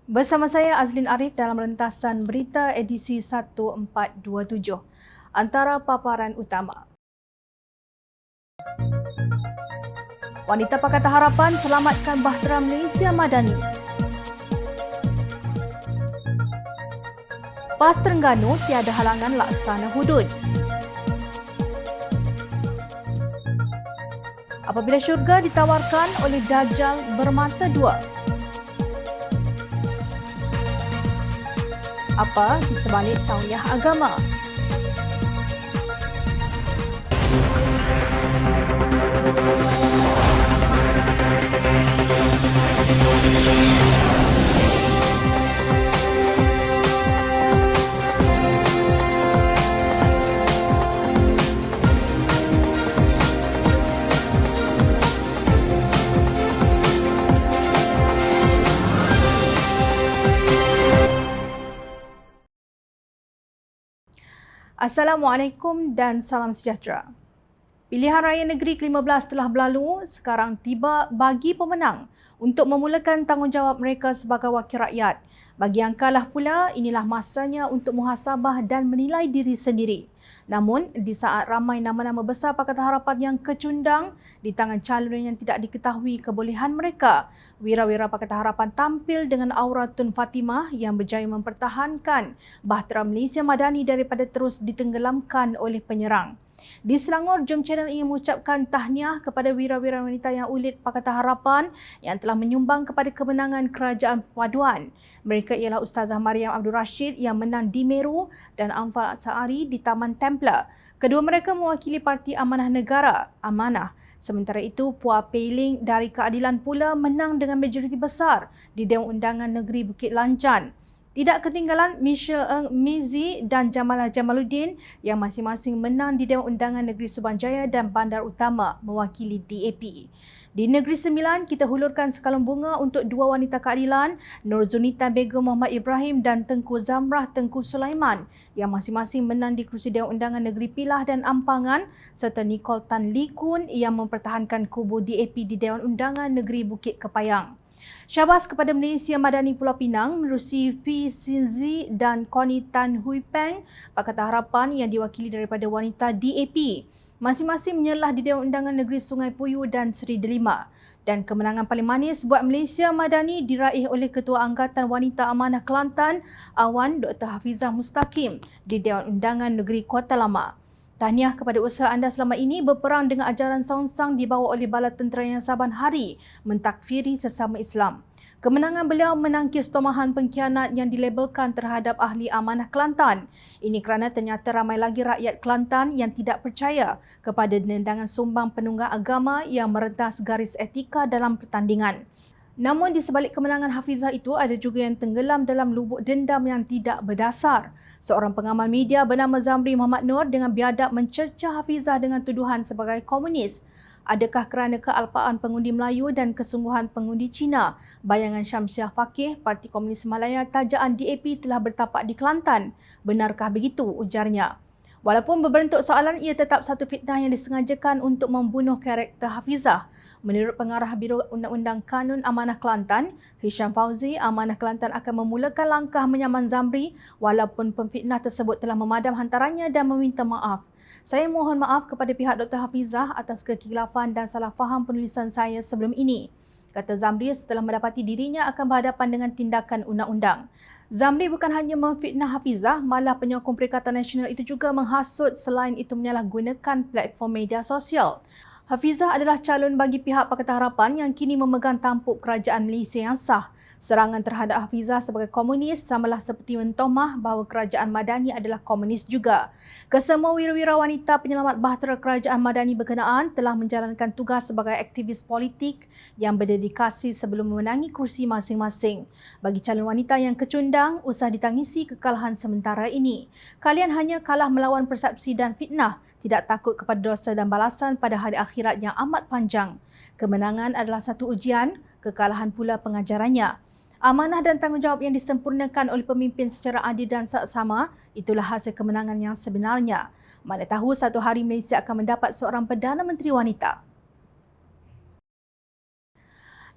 Bersama saya Azlin Arif dalam rentasan berita edisi 1427. Antara paparan utama. Wanita Pakatan Harapan selamatkan bahtera Malaysia Madani. PAS Terengganu tiada halangan laksana hudud. Apabila syurga ditawarkan oleh Dajjal bermata dua. Apa di sebalik tauliah agama? Assalamualaikum dan salam sejahtera. Pilihan Raya Negeri ke-15 telah berlalu, sekarang tiba bagi pemenang untuk memulakan tanggungjawab mereka sebagai wakil rakyat. Bagi yang kalah pula, inilah masanya untuk muhasabah dan menilai diri sendiri. Namun, di saat ramai nama-nama besar Pakatan Harapan yang kecundang di tangan calon yang tidak diketahui kebolehan mereka, wira-wira Pakatan Harapan tampil dengan aura Tun Fatimah yang berjaya mempertahankan bahtera Malaysia Madani daripada terus ditenggelamkan oleh penyerang. Di Selangor, Jom Channel ingin mengucapkan tahniah kepada wira-wira wanita yang ulit Pakatan Harapan yang telah menyumbang kepada kemenangan Kerajaan Perpaduan. Mereka ialah Ustazah Mariam Abdul Rashid yang menang di Meru dan Anfal Saari di Taman Templar. Kedua mereka mewakili Parti Amanah Negara, Amanah. Sementara itu, Puan Peiling dari Keadilan pula menang dengan majoriti besar di Dewan Undangan Negeri Bukit Lanjan. Tidak ketinggalan Michelle Ng Mizi dan Jamalah Jamaluddin yang masing-masing menang di Dewan Undangan Negeri Subanjaya dan Bandar Utama mewakili DAP. Di Negeri Sembilan, kita hulurkan sekalung bunga untuk dua wanita keadilan, Nur Zunita Begum Muhammad Ibrahim dan Tengku Zamrah Tengku Sulaiman yang masing-masing menang di kerusi Dewan Undangan Negeri Pilah dan Ampangan serta Nicole Tan Lee Kun yang mempertahankan kubu DAP di Dewan Undangan Negeri Bukit Kepayang. Syabas kepada Malaysia Madani Pulau Pinang menerusi P. Sinzi dan Connie Tan Hui Peng, Pakatan Harapan yang diwakili daripada wanita DAP. Masing-masing menyelah di Dewan Undangan Negeri Sungai Puyu dan Seri Delima. Dan kemenangan paling manis buat Malaysia Madani diraih oleh Ketua Angkatan Wanita Amanah Kelantan, Awan Dr. Hafizah Mustaqim di Dewan Undangan Negeri Kuala Lama. Tahniah kepada usaha anda selama ini berperang dengan ajaran songsang dibawa oleh Bala Tentera yang saban hari mentakfiri sesama Islam. Kemenangan beliau menangkis tomahan pengkhianat yang dilabelkan terhadap ahli amanah Kelantan. Ini kerana ternyata ramai lagi rakyat Kelantan yang tidak percaya kepada dendangan sumbang penunggang agama yang merentas garis etika dalam pertandingan. Namun di sebalik kemenangan Hafizah itu ada juga yang tenggelam dalam lubuk dendam yang tidak berdasar. Seorang pengamal media bernama Zamri Muhammad Nur dengan biadab mencercah Hafizah dengan tuduhan sebagai komunis. Adakah kerana kealpaan pengundi Melayu dan kesungguhan pengundi Cina? Bayangan Syamsiah Fakih, Parti Komunis Malaya tajaan DAP telah bertapak di Kelantan. Benarkah begitu? Ujarnya. Walaupun berbentuk soalan, ia tetap satu fitnah yang disengajakan untuk membunuh karakter Hafizah. Menurut pengarah Biro Undang-Undang Kanun Amanah Kelantan, Hisham Fauzi, Amanah Kelantan akan memulakan langkah menyaman Zamri walaupun pemfitnah tersebut telah memadam hantarannya dan meminta maaf. Saya mohon maaf kepada pihak Dr. Hafizah atas kekhilafan dan salah faham penulisan saya sebelum ini, kata Zamri setelah mendapati dirinya akan berhadapan dengan tindakan undang-undang. Zamri bukan hanya memfitnah Hafizah, malah penyokong Perikatan Nasional itu juga menghasut selain itu menyalahgunakan platform media sosial. Hafizah adalah calon bagi pihak Pakatan Harapan yang kini memegang tampuk kerajaan Malaysia yang sah. Serangan terhadap Hafizah sebagai komunis samalah seperti mentomah bahawa kerajaan Madani adalah komunis juga. Kesemua wira-wira wanita penyelamat bahtera kerajaan Madani berkenaan telah menjalankan tugas sebagai aktivis politik yang berdedikasi sebelum memenangi kursi masing-masing. Bagi calon wanita yang kecundang, usah ditangisi kekalahan sementara ini. Kalian hanya kalah melawan persepsi dan fitnah, tidak takut kepada dosa dan balasan pada hari akhirat yang amat panjang. Kemenangan adalah satu ujian, kekalahan pula pengajarannya. Amanah dan tanggungjawab yang disempurnakan oleh pemimpin secara adil dan saksama, itulah hasil kemenangan yang sebenarnya. Mana tahu satu hari Malaysia akan mendapat seorang Perdana Menteri wanita.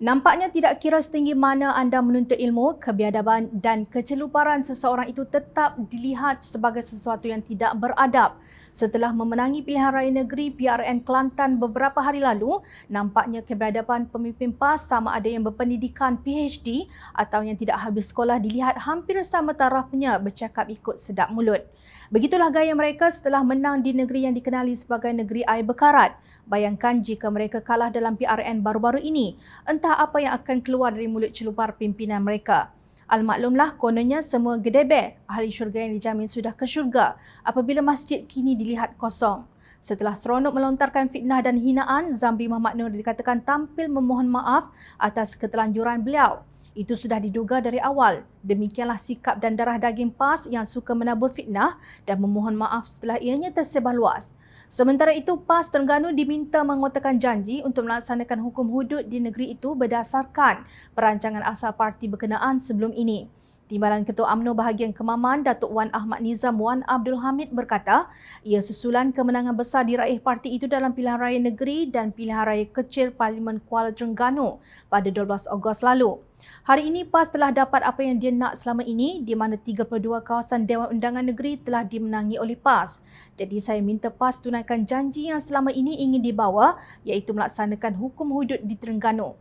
Nampaknya tidak kira setinggi mana anda menuntut ilmu, kebiadaban dan keceluparan seseorang itu tetap dilihat sebagai sesuatu yang tidak beradab. Setelah memenangi pilihan raya negeri PRN Kelantan beberapa hari lalu, nampaknya kebeadaban pemimpin PAS sama ada yang berpendidikan PhD atau yang tidak habis sekolah dilihat hampir sama tarafnya bercakap ikut sedap mulut. Begitulah gaya mereka setelah menang di negeri yang dikenali sebagai negeri air berkarat. Bayangkan jika mereka kalah dalam PRN baru-baru ini, entah apa yang akan keluar dari mulut celupar pimpinan mereka. Almaklumlah kononnya semua gedebek ahli syurga yang dijamin sudah ke syurga apabila masjid kini dilihat kosong. Setelah seronok melontarkan fitnah dan hinaan, Zamri Muhammad Nur dikatakan tampil memohon maaf atas ketelanjuran beliau. Itu sudah diduga dari awal. Demikianlah sikap dan darah daging PAS yang suka menabur fitnah dan memohon maaf setelah ianya tersebar luas. Sementara itu, PAS Terengganu diminta mengotakkan janji untuk melaksanakan hukum hudud di negeri itu berdasarkan perancangan asal parti berkenaan sebelum ini. Timbalan Ketua UMNO bahagian Kemaman, Datuk Wan Ahmad Nizam Wan Abdul Hamid berkata, ia susulan kemenangan besar diraih parti itu dalam pilihan raya negeri dan pilihan raya kecil Parlimen Kuala Terengganu pada 12 Ogos lalu. Hari ini PAS telah dapat apa yang dia nak selama ini di mana 32 kawasan Dewan Undangan Negeri telah dimenangi oleh PAS. Jadi saya minta PAS tunaikan janji yang selama ini ingin dibawa iaitu melaksanakan hukum hudud di Terengganu.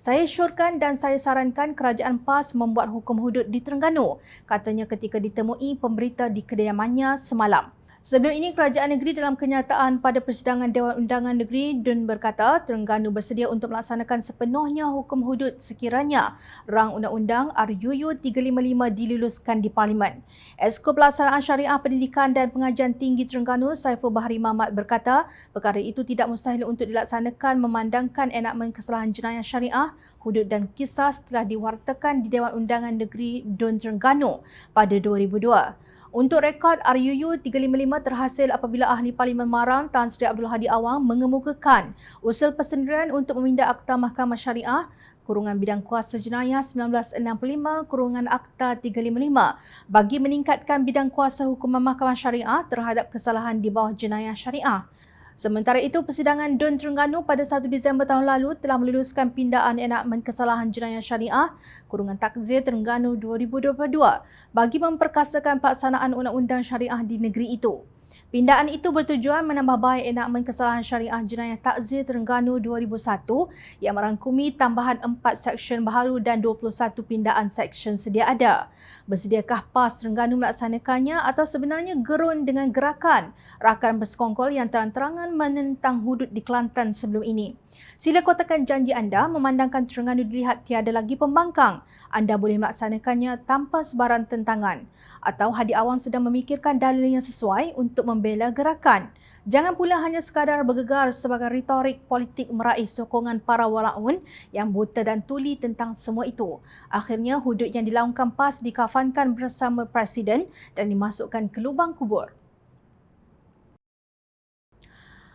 Saya syorkan dan saya sarankan kerajaan PAS membuat hukum hudud di Terengganu, katanya ketika ditemui pemberita di kediamannya semalam. Sebelum ini, kerajaan negeri dalam kenyataan pada persidangan Dewan Undangan Negeri DUN berkata Terengganu bersedia untuk melaksanakan sepenuhnya hukum hudud sekiranya rang undang-undang RUU 355 diluluskan di Parlimen. Esko Pelaksanaan Syariah Pendidikan dan Pengajian Tinggi Terengganu Saiful Bahri Mamat berkata perkara itu tidak mustahil untuk dilaksanakan memandangkan enakmen kesalahan jenayah syariah, hudud dan kisas telah diwartakan di Dewan Undangan Negeri DUN Terengganu pada 2002. Untuk rekod, RUU 355 terhasil apabila Ahli Parlimen Marang Tan Sri Abdul Hadi Awang mengemukakan usul persendirian untuk meminda Akta Mahkamah Syariah kurungan bidang kuasa jenayah 1965 kurungan Akta 355 bagi meningkatkan bidang kuasa hukuman mahkamah syariah terhadap kesalahan di bawah jenayah syariah. Sementara itu, persidangan DUN Terengganu pada 1 Disember tahun lalu telah meluluskan pindaan enakmen kesalahan jenayah syariah kurungan Takzir Terengganu 2022 bagi memperkasakan pelaksanaan undang-undang syariah di negeri itu. Pindaan itu bertujuan menambah baik enakmen kesalahan syariah jenayah Takzir Terengganu 2001 yang merangkumi tambahan 4 seksyen baharu dan 21 pindaan seksyen sedia ada. Bersediakah PAS Terengganu melaksanakannya atau sebenarnya gerun dengan gerakan rakan bersekongkol yang terang-terangan menentang hudud di Kelantan sebelum ini? Sila kotakan janji anda memandangkan Terengganu dilihat tiada lagi pembangkang. Anda boleh melaksanakannya tanpa sebarang tentangan. Atau Hadi Awang sedang memikirkan dalil yang sesuai untuk membela gerakan. Jangan pula hanya sekadar bergegar sebagai retorik politik meraih sokongan para walaun yang buta dan tuli tentang semua itu. Akhirnya hudud yang dilaungkan PAS dikafankan bersama Presiden dan dimasukkan ke lubang kubur.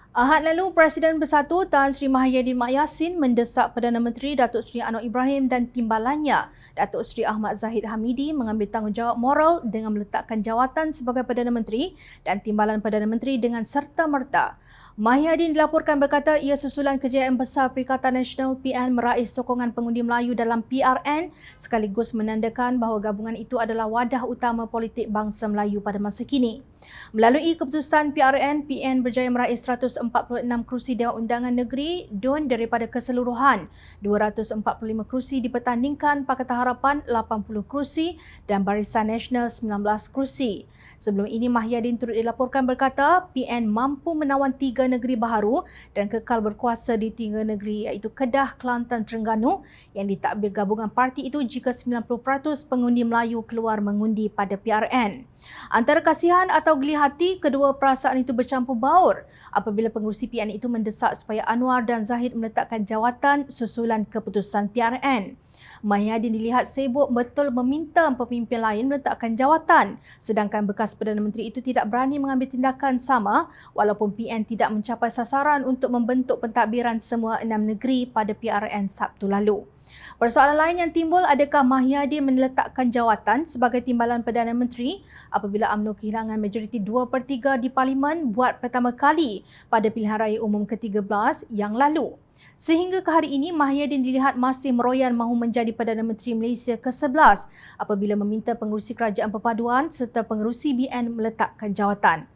Ahad lalu, Presiden Bersatu Tan Sri Mahyadin Mak Yassin mendesak Perdana Menteri Datuk Seri Anwar Ibrahim dan timbalannya Datuk Seri Ahmad Zahid Hamidi mengambil tanggungjawab moral dengan meletakkan jawatan sebagai Perdana Menteri dan timbalan Perdana Menteri dengan serta-merta. Mahyadin dilaporkan berkata ia susulan kejayaan besar Perikatan Nasional PN meraih sokongan pengundi Melayu dalam PRN sekaligus menandakan bahawa gabungan itu adalah wadah utama politik bangsa Melayu pada masa kini. Melalui keputusan PRN, PN berjaya meraih 146 kerusi Dewan Undangan Negeri DUN daripada keseluruhan 245 kerusi dipertandingkan Pakatan Harapan 80 kerusi dan Barisan Nasional 19 kerusi. Sebelum ini Mahyadin turut dilaporkan berkata PN mampu menawan 3 negeri baharu dan kekal berkuasa di 3 negeri iaitu Kedah, Kelantan, Terengganu yang ditadbir gabungan parti itu jika 90% pengundi Melayu keluar mengundi pada PRN. Antara kasihan atau geli hati, kedua perasaan itu bercampur baur apabila pengerusi PN itu mendesak supaya Anwar dan Zahid meletakkan jawatan susulan keputusan PRN. Mahyadin dilihat sibuk betul meminta pemimpin lain meletakkan jawatan sedangkan bekas Perdana Menteri itu tidak berani mengambil tindakan sama walaupun PN tidak mencapai sasaran untuk membentuk pentadbiran semua 6 negeri pada PRN Sabtu lalu. Persoalan lain yang timbul, adakah Mahyadin meletakkan jawatan sebagai timbalan Perdana Menteri apabila UMNO kehilangan majoriti 2/3 di Parlimen buat pertama kali pada pilihan raya umum ke-13 yang lalu. Sehingga ke hari ini, Mahyadin dilihat masih meroyan mahu menjadi Perdana Menteri Malaysia ke-11 apabila meminta pengerusi Kerajaan Perpaduan serta pengerusi BN meletakkan jawatan.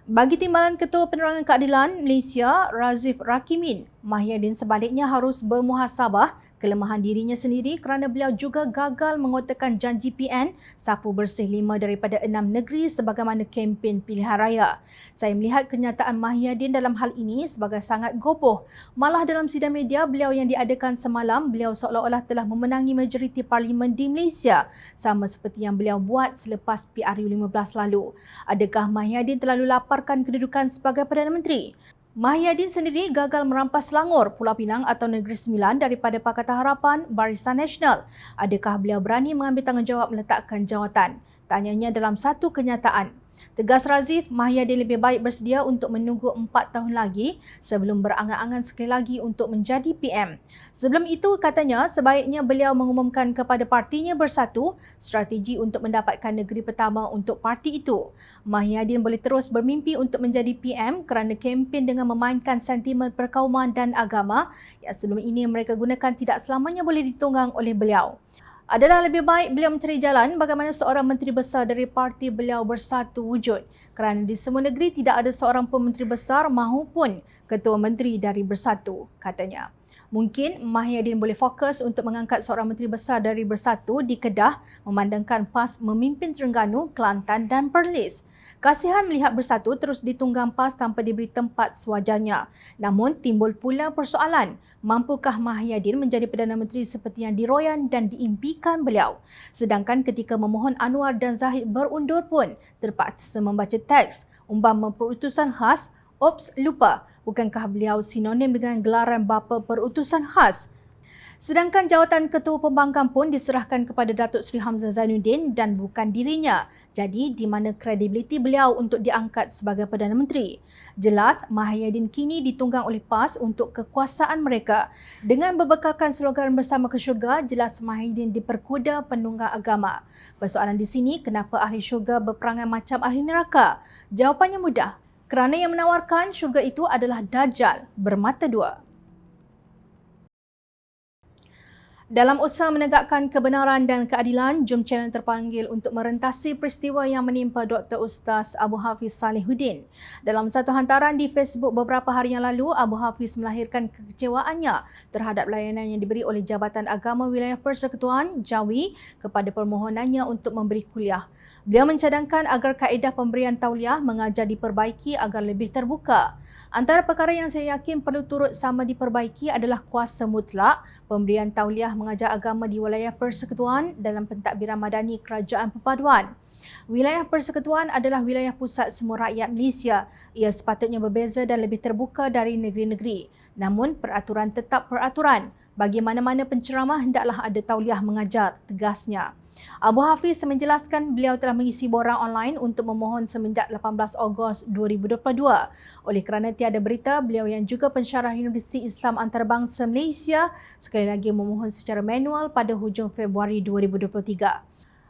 Bagi Timbalan Ketua Penerangan Keadilan Malaysia, Razif Rakimin, Mahyadin sebaliknya harus bermuhasabah kelemahan dirinya sendiri kerana beliau juga gagal mengotakan janji PN sapu bersih 5 daripada 6 negeri sebagaimana kempen pilihan raya. Saya melihat kenyataan Mahyadin dalam hal ini sebagai sangat gopoh. Malah dalam sidang media beliau yang diadakan semalam, beliau seolah-olah telah memenangi majoriti parlimen di Malaysia, sama seperti yang beliau buat selepas PRU15 lalu. Adakah Mahyadin terlalu laparkan kedudukan sebagai Perdana Menteri? Mahyadin sendiri gagal merampas Selangor, Pulau Pinang atau Negeri Sembilan daripada Pakatan Harapan Barisan Nasional. Adakah beliau berani mengambil tanggungjawab meletakkan jawatan? Tanyanya dalam satu kenyataan. Tegas Razif, Mahyadin lebih baik bersedia untuk menunggu 4 tahun lagi sebelum berangan-angan sekali lagi untuk menjadi PM. Sebelum itu, katanya sebaiknya beliau mengumumkan kepada partinya Bersatu strategi untuk mendapatkan negeri pertama untuk parti itu. Mahyadin boleh terus bermimpi untuk menjadi PM kerana kempen dengan memainkan sentimen perkauman dan agama yang sebelum ini mereka gunakan tidak selamanya boleh ditunggang oleh beliau. Adalah lebih baik beliau mencari jalan bagaimana seorang menteri besar dari parti beliau Bersatu wujud kerana di semua negeri tidak ada seorang pun menteri besar mahupun ketua menteri dari Bersatu, katanya. Mungkin Mahyadin boleh fokus untuk mengangkat seorang menteri besar dari Bersatu di Kedah memandangkan PAS memimpin Terengganu, Kelantan dan Perlis. Kasihan melihat Bersatu terus ditunggang PAS tanpa diberi tempat sewajarnya. Namun timbul pula persoalan, mampukah Mahyadin menjadi Perdana Menteri seperti yang diroyan dan diimpikan beliau? Sedangkan ketika memohon Anwar dan Zahid berundur pun terpaksa membaca teks umpama perutusan khas. Ops, lupa, bukankah beliau sinonim dengan gelaran bapa perutusan khas? Sedangkan jawatan Ketua Pembangkang pun diserahkan kepada Datuk Seri Hamzah Zainuddin dan bukan dirinya. Jadi, di mana kredibiliti beliau untuk diangkat sebagai Perdana Menteri? Jelas, Mahyadin kini ditunggang oleh PAS untuk kekuasaan mereka. Dengan berbekalkan slogan bersama ke syurga, jelas Mahyadin diperkuda penunggang agama. Persoalan di sini, kenapa ahli syurga berperangai macam ahli neraka? Jawapannya mudah. Kerana yang menawarkan syurga itu adalah Dajjal bermata dua. Dalam usaha menegakkan kebenaran dan keadilan, Jom Channel terpanggil untuk merentasi peristiwa yang menimpa Dr. Ustaz Abu Hafiz Salihuddin. Dalam satu hantaran di Facebook beberapa hari yang lalu, Abu Hafiz melahirkan kekecewaannya terhadap layanan yang diberi oleh Jabatan Agama Wilayah Persekutuan Jawi kepada permohonannya untuk memberi kuliah. Beliau mencadangkan agar kaedah pemberian tauliah mengajar diperbaiki agar lebih terbuka. Antara perkara yang saya yakin perlu turut sama diperbaiki adalah kuasa mutlak pemberian tauliah mengajar agama di wilayah persekutuan dalam pentadbiran madani Kerajaan Perpaduan. Wilayah persekutuan adalah wilayah pusat semua rakyat Malaysia. Ia sepatutnya berbeza dan lebih terbuka dari negeri-negeri. Namun peraturan tetap peraturan. Bagi mana-mana penceramah hendaklah ada tauliah mengajar, tegasnya. Abu Hafiz menjelaskan beliau telah mengisi borang online untuk memohon semenjak 18 Ogos 2022. Oleh kerana tiada berita, beliau yang juga pensyarah Universiti Islam Antarabangsa Malaysia sekali lagi memohon secara manual pada hujung Februari 2023.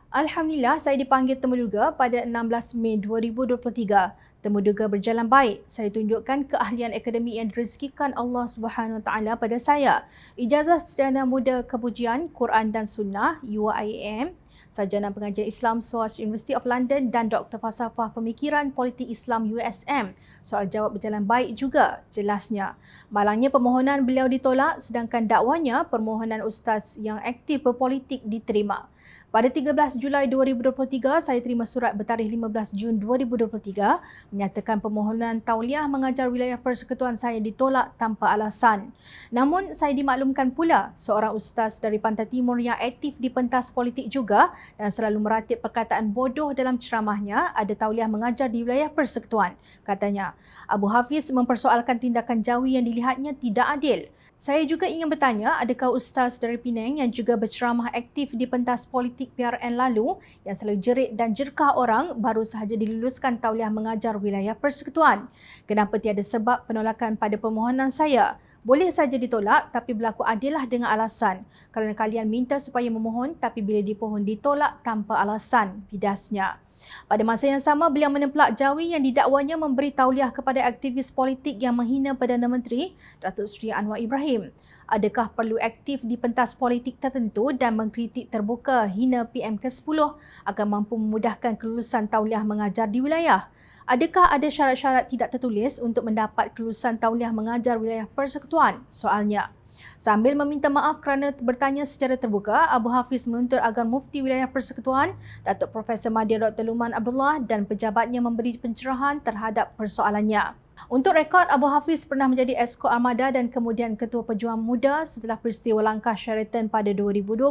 Alhamdulillah, saya dipanggil temuduga pada 16 Mei 2023. Temuduga berjalan baik. Saya tunjukkan keahlian akademik yang direzekikan Allah Subhanahu Wa Taala pada saya. Ijazah Sarjana Muda Kepujian Quran dan Sunnah UiIM, Sarjana Pengajian Islam SOAS University of London dan Dr. Falsafah Pemikiran Politik Islam USM. Soal jawab berjalan baik juga, jelasnya. Malangnya permohonan beliau ditolak sedangkan dakwanya permohonan ustaz yang aktif berpolitik diterima. Pada 13 Julai 2023, saya terima surat bertarikh 15 Jun 2023 menyatakan permohonan tauliah mengajar wilayah persekutuan saya ditolak tanpa alasan. Namun, saya dimaklumkan pula seorang ustaz dari Pantai Timur yang aktif di pentas politik juga dan selalu meratip perkataan bodoh dalam ceramahnya ada tauliah mengajar di wilayah persekutuan, katanya. Abu Hafiz mempersoalkan tindakan Jawi yang dilihatnya tidak adil. Saya juga ingin bertanya, adakah ustaz dari Penang yang juga berceramah aktif di pentas politik PRN lalu yang selalu jerit dan jerkah orang baru sahaja diluluskan tauliah mengajar wilayah persekutuan? Kenapa tiada sebab penolakan pada permohonan saya? Boleh saja ditolak tapi berlaku adillah dengan alasan. Kerana kalian minta supaya memohon tapi bila dipohon ditolak tanpa alasan, bidasnya. Pada masa yang sama, beliau menemplak Jawi yang didakwanya memberi tauliah kepada aktivis politik yang menghina Perdana Menteri Datuk Seri Anwar Ibrahim. Adakah perlu aktif di pentas politik tertentu dan mengkritik terbuka hina PM ke-10 akan mampu memudahkan kelulusan tauliah mengajar di wilayah? Adakah ada syarat-syarat tidak tertulis untuk mendapat kelulusan tauliah mengajar wilayah persekutuan? Soalnya. Sambil meminta maaf kerana bertanya secara terbuka, Abu Hafiz menuntut agar Mufti Wilayah Persekutuan, Datuk Profesor Madya Dr. Luman Abdullah dan pejabatnya memberi pencerahan terhadap persoalannya. Untuk rekod, Abu Hafiz pernah menjadi Esko Armada dan kemudian Ketua Pejuang Muda setelah peristiwa langkah Sheraton pada 2020.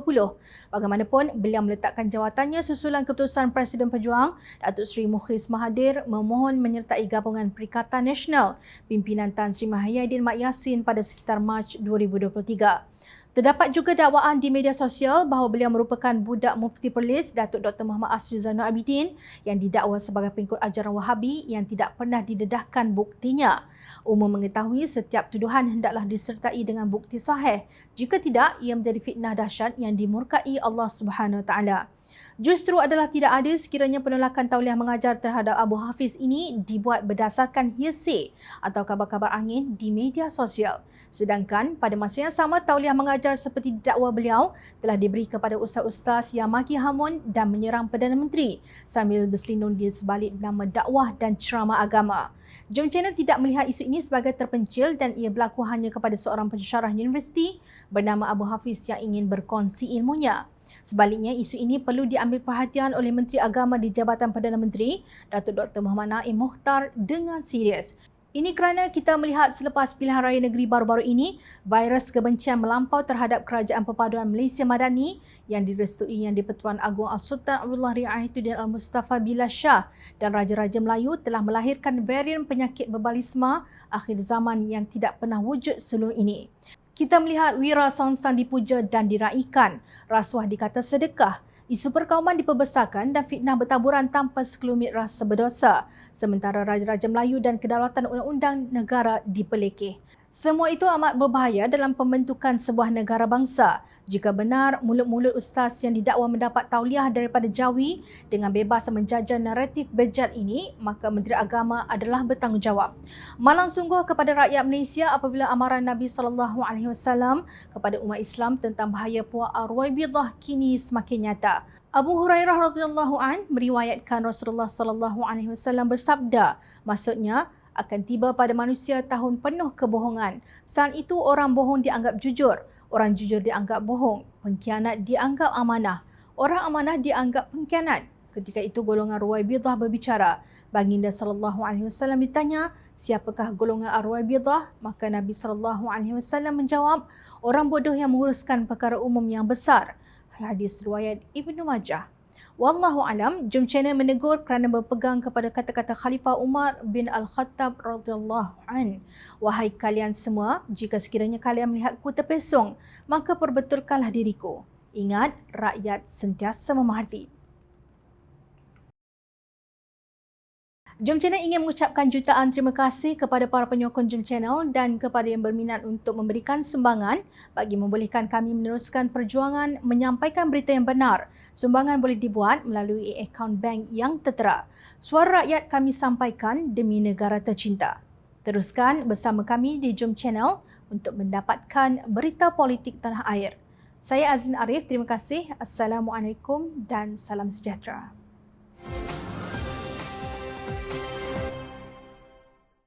Bagaimanapun, beliau meletakkan jawatannya susulan keputusan Presiden Pejuang, Datuk Seri Mukhlis Mahathir memohon menyertai gabungan Perikatan Nasional pimpinan Tan Sri Mahyidin Mat Yassin pada sekitar Mac 2023. Terdapat juga dakwaan di media sosial bahawa beliau merupakan budak Mufti Perlis Datuk Dr. Muhammad Asri Zainul Abidin yang didakwa sebagai pengikut ajaran Wahabi yang tidak pernah didedahkan buktinya. Umum mengetahui setiap tuduhan hendaklah disertai dengan bukti sahih. Jika tidak, ia menjadi fitnah dahsyat yang dimurkai Allah Subhanahu Wa Taala. Justru adalah tidak ada sekiranya penolakan tauliah mengajar terhadap Abu Hafiz ini dibuat berdasarkan hearsay atau kabar-kabar angin di media sosial. Sedangkan pada masa yang sama, tauliah mengajar seperti didakwa beliau telah diberi kepada ustaz-ustaz yang maki hamun dan menyerang Perdana Menteri sambil berselindung di sebalik nama dakwah dan ceramah agama. Jom Channel tidak melihat isu ini sebagai terpencil dan ia berlaku hanya kepada seorang pensyarah universiti bernama Abu Hafiz yang ingin berkongsi ilmunya. Sebaliknya, isu ini perlu diambil perhatian oleh Menteri Agama di Jabatan Perdana Menteri, Datuk Dr. Muhammad Naim Mukhtar dengan serius. Ini kerana kita melihat selepas pilihan raya negeri baru-baru ini, virus kebencian melampau terhadap Kerajaan Perpaduan Malaysia Madani yang direstui Yang di-Pertuan Agong Al-Sultan Abdullah Riayatuddin Al-Mustafa Billah Shah dan Raja-Raja Melayu telah melahirkan varian penyakit berbalisma akhir zaman yang tidak pernah wujud sebelum ini. Kita melihat wira songsang dipuja dan diraikan, rasuah dikata sedekah, isu perkauman diperbesarkan dan fitnah bertaburan tanpa sekelumit rasa berdosa, sementara Raja-Raja Melayu dan kedaulatan undang-undang negara dipelekeh. Semua itu amat berbahaya dalam pembentukan sebuah negara bangsa. Jika benar mulut-mulut ustaz yang didakwa mendapat tauliah daripada Jawi dengan bebas menjajah naratif bejat ini, maka Menteri Agama adalah bertanggungjawab. Malang sungguh kepada rakyat Malaysia apabila amaran Nabi SAW kepada umat Islam tentang bahaya puak Ar-Ruwaibidah kini semakin nyata. Abu Hurairah radhiyallahu an meriwayatkan Rasulullah SAW bersabda, maksudnya akan tiba pada manusia tahun penuh kebohongan. Saat itu orang bohong dianggap jujur, orang jujur dianggap bohong, pengkhianat dianggap amanah, orang amanah dianggap pengkhianat. Ketika itu golongan Ruwaibidah berbicara. Baginda SAW ditanya, siapakah golongan Ar-Ruwaibidah? Maka Nabi SAW menjawab, orang bodoh yang menguruskan perkara umum yang besar. Hadis riwayat Ibnu Majah. Wallahu alam, Jom Channel menegur kerana berpegang kepada kata-kata Khalifah Umar bin Al-Khattab radhiyallahu an. Wahai kalian semua, jika sekiranya kalian melihatku terpesong, maka perbetulkanlah diriku. Ingat, rakyat sentiasa memerhati. Jom Channel ingin mengucapkan jutaan terima kasih kepada para penyokong Jom Channel dan kepada yang berminat untuk memberikan sumbangan bagi membolehkan kami meneruskan perjuangan menyampaikan berita yang benar. Sumbangan boleh dibuat melalui akaun bank yang tertera. Suara rakyat kami sampaikan demi negara tercinta. Teruskan bersama kami di Jom Channel untuk mendapatkan berita politik tanah air. Saya Azrin Arif, terima kasih. Assalamualaikum dan salam sejahtera.